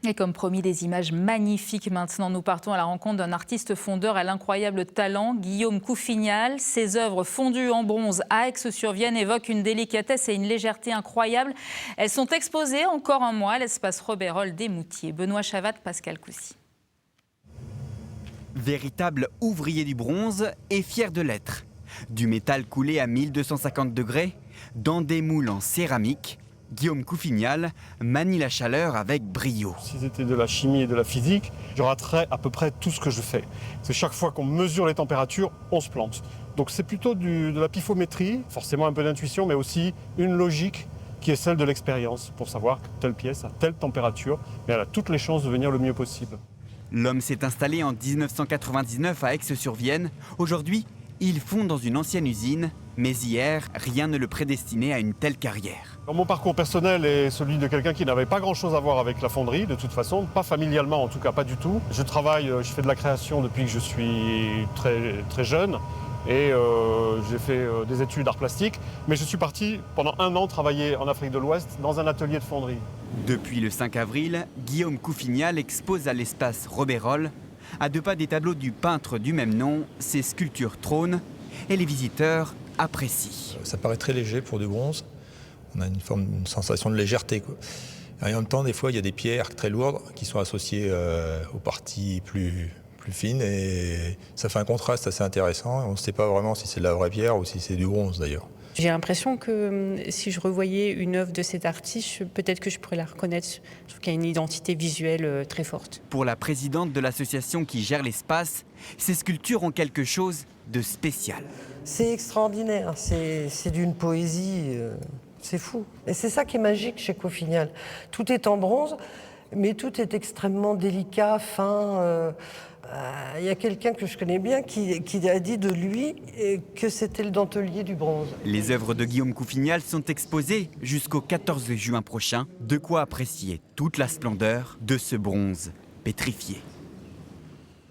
Et comme promis, des images magnifiques maintenant. Nous partons à la rencontre d'un artiste fondeur à l'incroyable talent, Guillaume Couffignal. Ses œuvres fondues en bronze à Aix-sur-Vienne évoquent une délicatesse et une légèreté incroyables. Elles sont exposées encore un mois à l'espace Robert des Moutiers. Benoît Chavat, Pascal Coucy. Véritable ouvrier du bronze et fier de l'être. Du métal coulé à 1250 degrés, dans des moules en céramique, Guillaume Couffignal manie la chaleur avec brio. Si c'était de la chimie et de la physique, je raterais à peu près tout ce que je fais. C'est chaque fois qu'on mesure les températures, on se plante. Donc c'est plutôt de la pifométrie, forcément un peu d'intuition, mais aussi une logique qui est celle de l'expérience, pour savoir que telle pièce a telle température, mais elle a toutes les chances de venir le mieux possible. L'homme s'est installé en 1999 à Aix-sur-Vienne. Aujourd'hui, il fond dans une ancienne usine, mais hier, rien ne le prédestinait à une telle carrière. Mon parcours personnel est celui de quelqu'un qui n'avait pas grand-chose à voir avec la fonderie, de toute façon, pas familialement en tout cas, pas du tout. Je travaille, je fais de la création depuis que je suis très jeune et j'ai fait des études d'art plastique, mais je suis parti pendant 1 an travailler en Afrique de l'Ouest dans un atelier de fonderie. Depuis le 5 avril, Guillaume Couffignal expose à l'espace Robert, à 2 pas des tableaux du peintre du même nom. Ses sculptures trônent et les visiteurs apprécient. Ça paraît très léger pour du bronze. On a une sensation de légèreté, quoi. Et en même temps, des fois, il y a des pierres très lourdes qui sont associées aux parties plus fines et ça fait un contraste assez intéressant. On ne sait pas vraiment si c'est de la vraie pierre ou si c'est du bronze d'ailleurs. J'ai l'impression que si je revoyais une œuvre de cet artiste, peut-être que je pourrais la reconnaître. Je trouve qu'il y a une identité visuelle très forte. Pour la présidente de l'association qui gère l'espace, ces sculptures ont quelque chose de spécial. C'est extraordinaire, c'est d'une poésie, c'est fou. Et c'est ça qui est magique chez Couffignal. Tout est en bronze, mais tout est extrêmement délicat, fin. Il y a quelqu'un que je connais bien qui a dit de lui que c'était le dentelier du bronze. Les œuvres de Guillaume Couffignal sont exposées jusqu'au 14 juin prochain. De quoi apprécier toute la splendeur de ce bronze pétrifié.